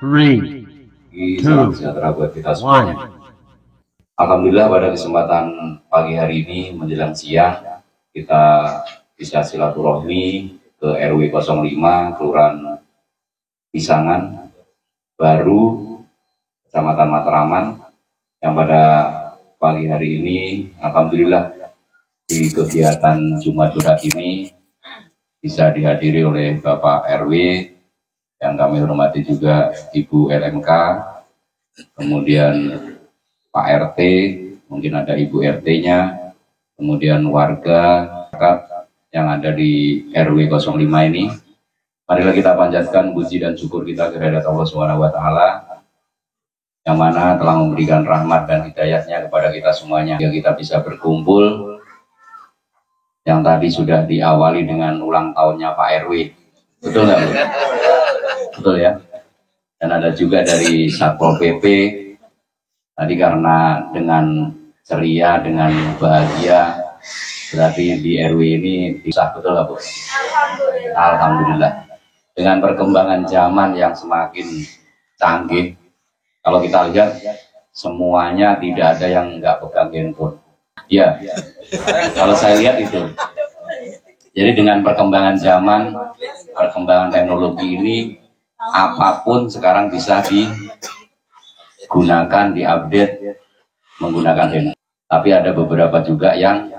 3, Salam sejahtera buat kita semuanya. Alhamdulillah pada kesempatan pagi hari ini menjelang siang kita bisa silaturahmi ke RW 05 Kelurahan Pisangan Baru, Kecamatan Matraman, yang pada pagi hari ini alhamdulillah di kegiatan Jumat Curhat ini bisa dihadiri oleh Bapak RW yang kami hormati, juga Ibu LMK, kemudian Pak RT, mungkin ada Ibu RT-nya, kemudian warga yang ada di RW 05 ini. Marilah kita panjatkan puji dan syukur kita kehadirat Allah Subhanahu wa taala yang mana telah memberikan rahmat dan hidayahnya kepada kita semuanya, sehingga kita bisa berkumpul yang tadi sudah diawali dengan ulang tahunnya Pak RW. Betul nggak, Bu? Betul ya. Dan ada juga dari Satpol PP. Tadi karena dengan ceria, dengan bahagia, berarti di RW ini bisa, betul nggak, Bu? Alhamdulillah. Alhamdulillah. Dengan perkembangan zaman yang semakin canggih, kalau kita lihat semuanya tidak ada yang nggak pegang handphone. Ya, kalau saya lihat itu. Jadi dengan perkembangan zaman, perkembangan teknologi ini, apapun sekarang bisa digunakan, diupdate menggunakan handphone. Tapi ada beberapa juga yang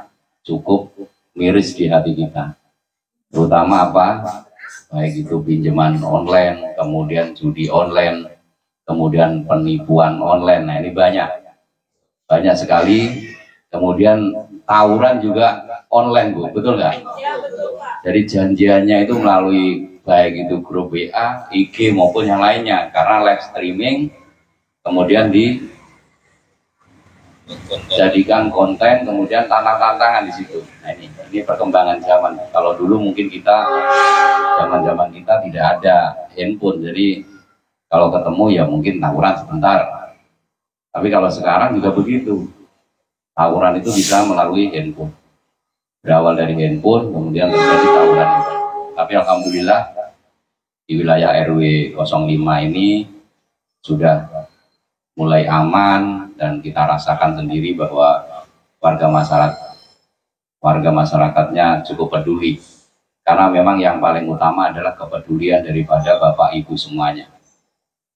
cukup miris di hati kita. Terutama apa? Baik itu pinjaman online, kemudian judi online, kemudian penipuan online. Nah ini banyak sekali. Kemudian tawuran juga online, Bu, betul nggak? Ya, betul, Pak. Jadi janjiannya itu melalui baik itu grup WA, IG maupun yang lainnya, karena live streaming, kemudian dijadikan konten, kemudian tantangan di situ. Nah ini perkembangan zaman. Kalau dulu mungkin zaman kita tidak ada handphone, jadi kalau ketemu ya mungkin tawuran sebentar. Tapi kalau sekarang juga begitu. Tawuran itu bisa melalui handphone. Berawal dari handphone, kemudian terjadi tawuran itu. Tapi alhamdulillah di wilayah RW 05 ini sudah mulai aman, dan kita rasakan sendiri bahwa warga masyarakatnya cukup peduli. Karena memang yang paling utama adalah kepedulian daripada Bapak Ibu semuanya.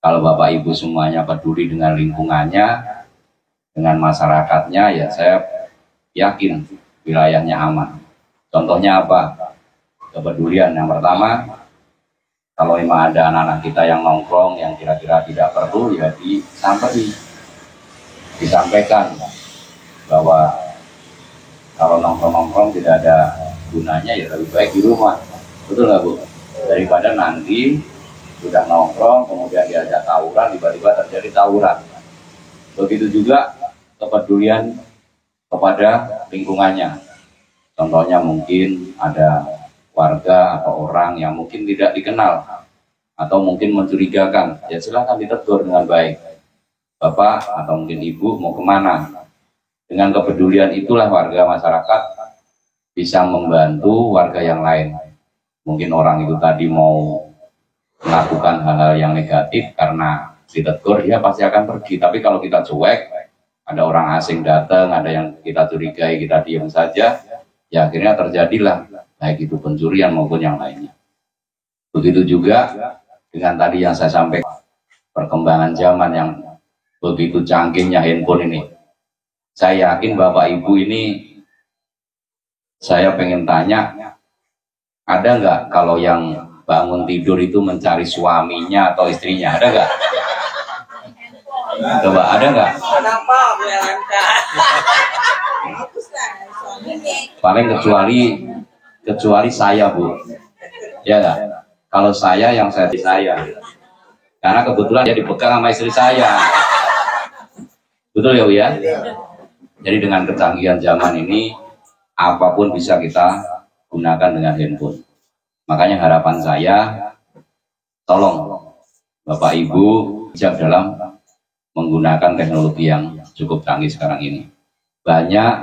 Kalau Bapak Ibu semuanya peduli dengan lingkungannya, dengan masyarakatnya, ya saya yakin wilayahnya aman. Contohnya apa? Kepedulian. Yang pertama, kalau memang ada anak-anak kita yang nongkrong yang kira-kira tidak perlu, ya disampaikan bahwa kalau nongkrong tidak ada gunanya, ya lebih baik di rumah. Betul nggak, Bu? Daripada nanti sudah nongkrong kemudian diajak tawuran, tiba-tiba terjadi tawuran. Begitu juga kepedulian kepada lingkungannya. Contohnya mungkin ada warga atau orang yang mungkin tidak dikenal atau mungkin mencurigakan, ya silahkan ditegur dengan baik. Bapak atau mungkin Ibu mau kemana? Dengan kepedulian itulah warga masyarakat bisa membantu warga yang lain. Mungkin orang itu tadi mau melakukan hal-hal yang negatif, karena ditegur dia pasti akan pergi. Tapi kalau kita cuek, ada orang asing datang, ada yang kita curigai, kita diam saja, ya akhirnya terjadilah baik itu pencurian maupun yang lainnya. Begitu juga dengan tadi yang saya sampaikan, perkembangan zaman yang begitu canggihnya handphone ini. Saya yakin Bapak Ibu ini, saya pengen tanya, ada nggak kalau yang bangun tidur itu mencari suaminya atau istrinya, ada nggak? Coba, ada nggak? Kenapa Bu LMK? Paling kecuali saya, Bu. Ya nggak? Kalau saya yang saya. Karena kebetulan dia dipegang sama istri saya. Betul ya, Bu ya? Jadi dengan kecanggihan zaman ini, apapun bisa kita gunakan dengan handphone. Makanya harapan saya, tolong Bapak Ibu bijak dalam menggunakan teknologi yang cukup canggih sekarang ini. Banyak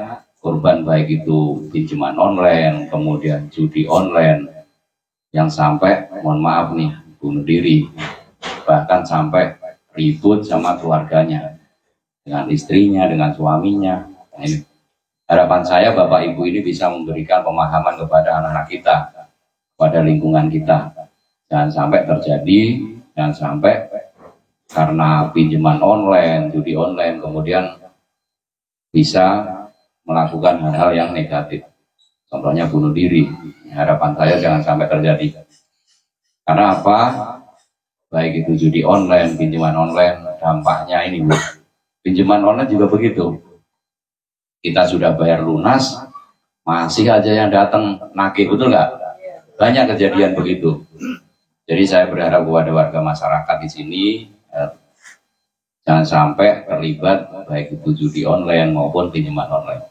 korban baik itu pinjaman online, kemudian judi online, yang sampai mohon maaf nih bunuh diri. bahkan sampai ribut sama keluarganya, dengan istrinya, dengan suaminya. Nah, ini harapan saya Bapak Ibu ini bisa memberikan pemahaman kepada anak-anak kita, pada lingkungan kita. Jangan sampai terjadi, jangan sampai karena pinjaman online, judi online, kemudian bisa melakukan hal-hal yang negatif. Contohnya bunuh diri. Harapan saya jangan sampai terjadi. Karena apa? Baik itu judi online, pinjaman online, dampaknya ini Bu. Pinjaman online juga begitu. Kita sudah bayar lunas, masih aja yang datang nagih, betul nggak? Banyak kejadian begitu. Jadi saya berharap kepada warga masyarakat di sini jangan sampai terlibat baik itu judi online maupun pinjaman online.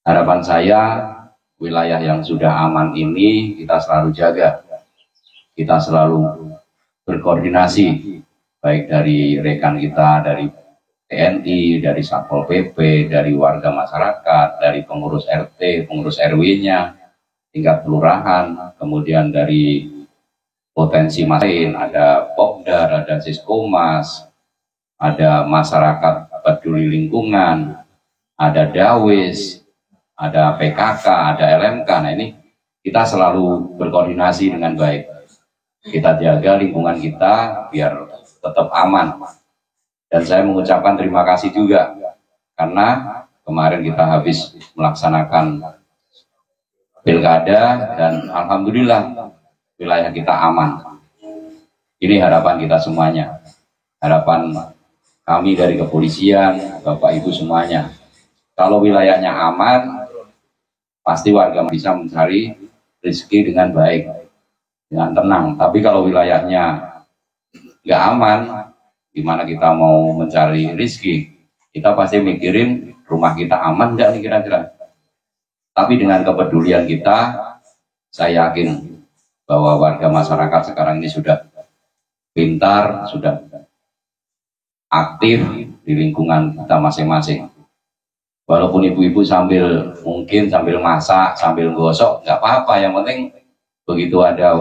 Harapan saya wilayah yang sudah aman ini kita selalu jaga, kita selalu berkoordinasi baik dari rekan kita dari TNI, dari Satpol PP, dari warga masyarakat, dari pengurus RT, pengurus RW-nya, tingkat kelurahan, kemudian dari potensi lain, ada Popdar, ada Siskomas, ada masyarakat peduli lingkungan, ada Dawis, ada PKK, ada LMK. Nah ini kita selalu berkoordinasi dengan baik. Kita jaga lingkungan kita biar tetap aman. Dan saya mengucapkan terima kasih juga karena kemarin kita habis melaksanakan pilkada dan alhamdulillah wilayah kita aman. Ini harapan kita semuanya, harapan kami dari kepolisian, Bapak Ibu semuanya. Kalau wilayahnya aman, pasti warga bisa mencari rezeki dengan baik, dengan tenang. Tapi kalau wilayahnya nggak aman, gimana kita mau mencari rezeki? Kita pasti mikirin rumah kita aman nggak nih kira-kira. Tapi dengan kepedulian kita, saya yakin bahwa warga masyarakat sekarang ini sudah pintar, sudah aktif di lingkungan kita masing-masing. Walaupun ibu-ibu mungkin sambil masak, sambil gosok, nggak apa-apa. Yang penting begitu ada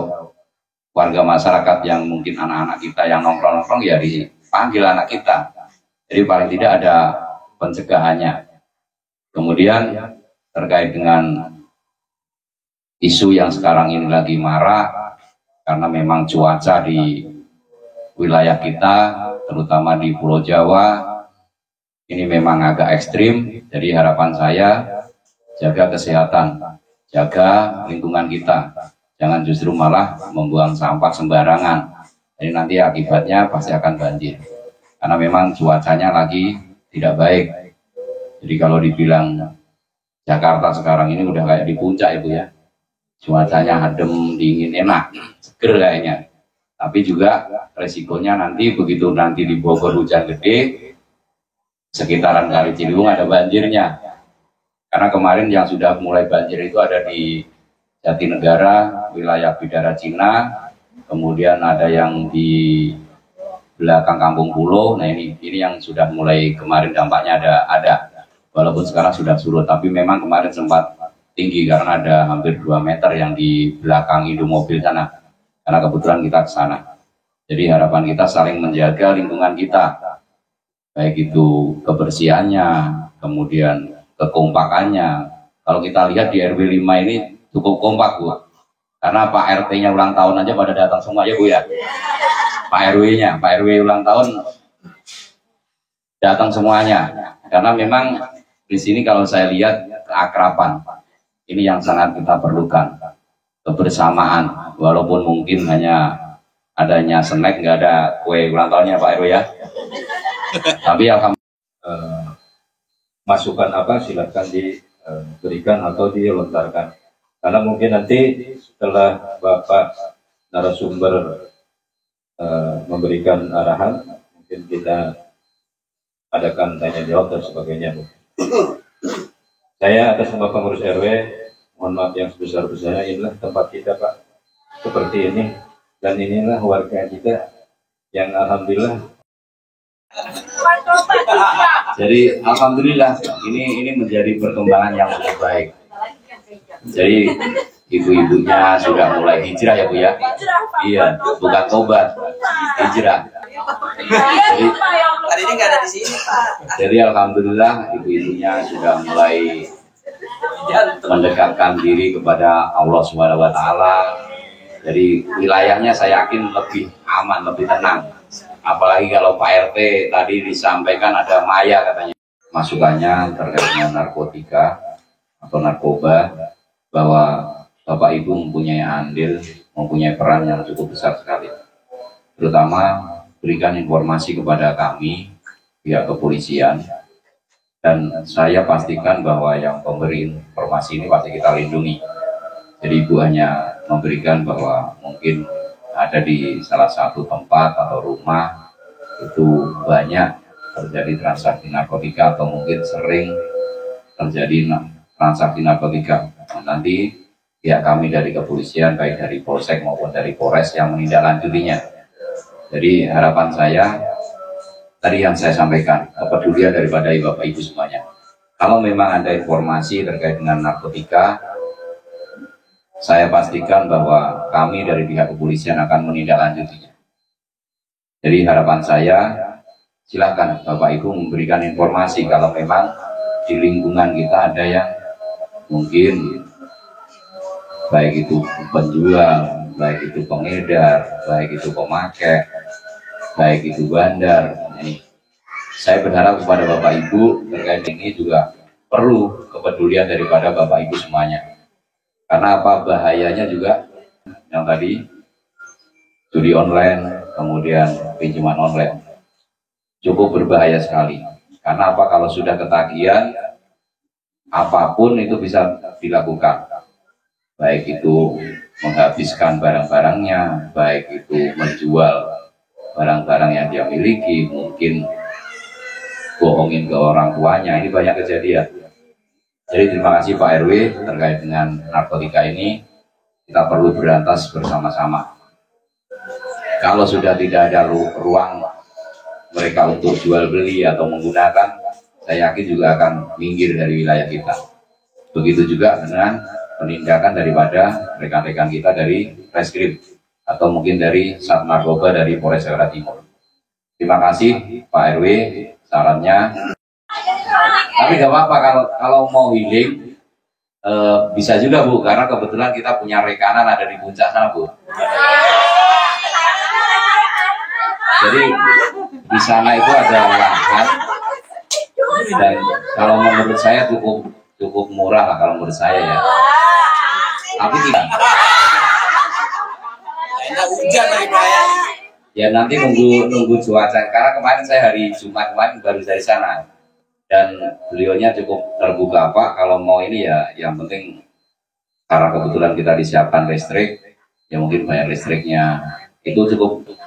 warga masyarakat yang mungkin anak-anak kita yang nongkrong-nongkrong, ya dipanggil anak kita. Jadi paling tidak ada pencegahannya. Kemudian terkait dengan isu yang sekarang ini lagi marak, karena memang cuaca di wilayah kita, terutama di Pulau Jawa, ini memang agak ekstrim. Jadi harapan saya, jaga kesehatan, jaga lingkungan kita, jangan justru malah membuang sampah sembarangan. Jadi nanti akibatnya pasti akan banjir, karena memang cuacanya lagi tidak baik. Jadi kalau dibilang Jakarta sekarang ini udah kayak di puncak Ibu ya, cuacanya adem, dingin, enak, seger kayaknya. Tapi juga resikonya nanti begitu nanti di Bogor hujan gede, sekitaran Kali Ciliwung ada banjirnya. Karena kemarin yang sudah mulai banjir itu ada di Jatinegara, wilayah Bidara Cina, kemudian ada yang di belakang Kampung Pulo. Nah ini yang sudah mulai kemarin dampaknya ada. Walaupun sekarang sudah surut, tapi memang kemarin sempat tinggi karena ada hampir 2 meter yang di belakang Indomobil sana. Karena kebetulan kita ke sana. Jadi harapan kita saling menjaga lingkungan kita, baik itu kebersihannya, kemudian kekompakannya. Kalau kita lihat di RW 5 ini cukup kompak Bu, karena Pak RT-nya ulang tahun aja pada datang semua ya Bu ya. Pak RW ulang tahun datang semuanya, karena memang di sini kalau saya lihat keakraban ini yang sangat kita perlukan, kebersamaan. Walaupun mungkin hanya adanya snack, nggak ada kue ulang tahunnya Pak RW ya. Tapi alhamdulillah masukan apa silakan diberikan atau dilontarkan. Karena mungkin nanti setelah Bapak narasumber memberikan arahan, mungkin kita adakan tanya jawab dan sebagainya. Saya atas nama pengurus RW, mohon maaf yang sebesar-besarnya, inilah tempat kita Pak, seperti ini, dan inilah warga kita yang alhamdulillah. Jadi alhamdulillah ini menjadi perkembangan yang lebih baik. Jadi ibu-ibunya sudah mulai hijrah ya Bu ya. Iya, bukan tobat. hijrah. Jadi, Hari ini nggak ada di sini, Pak. jadi alhamdulillah ibu-ibunya sudah mulai mendekatkan diri kepada Allah Subhanahu wa taala. Jadi wilayahnya saya yakin lebih aman, lebih tenang. Apalagi kalau Pak RT tadi disampaikan ada maya katanya. Masukannya terkait dengan narkotika atau narkoba, bahwa Bapak Ibu mempunyai andil, mempunyai peran yang cukup besar sekali. Terutama berikan informasi kepada kami, pihak kepolisian, dan saya pastikan bahwa yang pemberi informasi ini pasti kita lindungi. Jadi Ibu hanya memberikan bahwa mungkin ada di salah satu tempat atau rumah itu banyak terjadi transaksi narkotika atau mungkin sering terjadi transaksi narkotika. Nanti pihak kami dari kepolisian, baik dari Polsek maupun dari Polres yang menindaklanjutinya. Jadi harapan saya, tadi yang saya sampaikan, kepedulian daripada Bapak Ibu semuanya. Kalau memang ada informasi terkait dengan narkotika, saya pastikan bahwa kami dari pihak kepolisian akan menindaklanjutinya. Jadi harapan saya, silakan Bapak Ibu memberikan informasi kalau memang di lingkungan kita ada yang mungkin baik itu penjual, baik itu pengedar, baik itu pemakai, baik itu bandar. Ini saya berharap kepada Bapak Ibu terkait ini juga perlu kepedulian daripada Bapak Ibu semuanya. Karena apa, bahayanya juga yang tadi judi online, kemudian pinjaman online cukup berbahaya sekali. Karena apa, kalau sudah ketagihan apapun itu bisa dilakukan, baik itu menghabiskan barang-barangnya, baik itu menjual barang-barang yang dia miliki, mungkin bohongin ke orang tuanya. Ini banyak kejadian. Jadi terima kasih Pak RW terkait dengan narkotika ini. Kita perlu berantas bersama-sama. Kalau sudah tidak ada ruang mereka untuk jual beli atau menggunakan, saya yakin juga akan minggir dari wilayah kita. Begitu juga dengan penindakan daripada rekan-rekan kita dari Reskrim atau mungkin dari Sat Narkoba dari Polres Jakarta Timur. Terima kasih Pak RW sarannya. Tapi gak apa-apa kalau mau healing, bisa juga Bu, karena kebetulan kita punya rekanan ada di puncak sana Bu. Jadi di sana itu ada lahan, dan kalau menurut saya cukup murah lah kalau menurut saya ya. Tapi tidak. Hujan dari Brian. Ya nanti nunggu cuaca. Karena kemarin saya hari Jumat kemarin baru dari sana, dan beliaunya cukup terbuka Pak. Kalau mau ini ya, yang penting karena kebetulan kita disiapkan listrik, ya mungkin bayar listriknya itu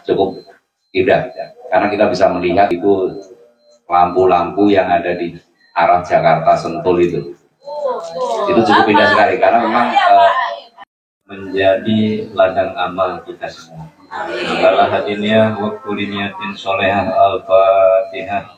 cukup indah. Karena kita bisa melihat itu lampu-lampu yang ada di arah Jakarta Sentul itu cukup indah sekali, karena memang menjadi ladang amal kita semua. Segala hadinya wa kulli niyatin sholihah al-Fatihah.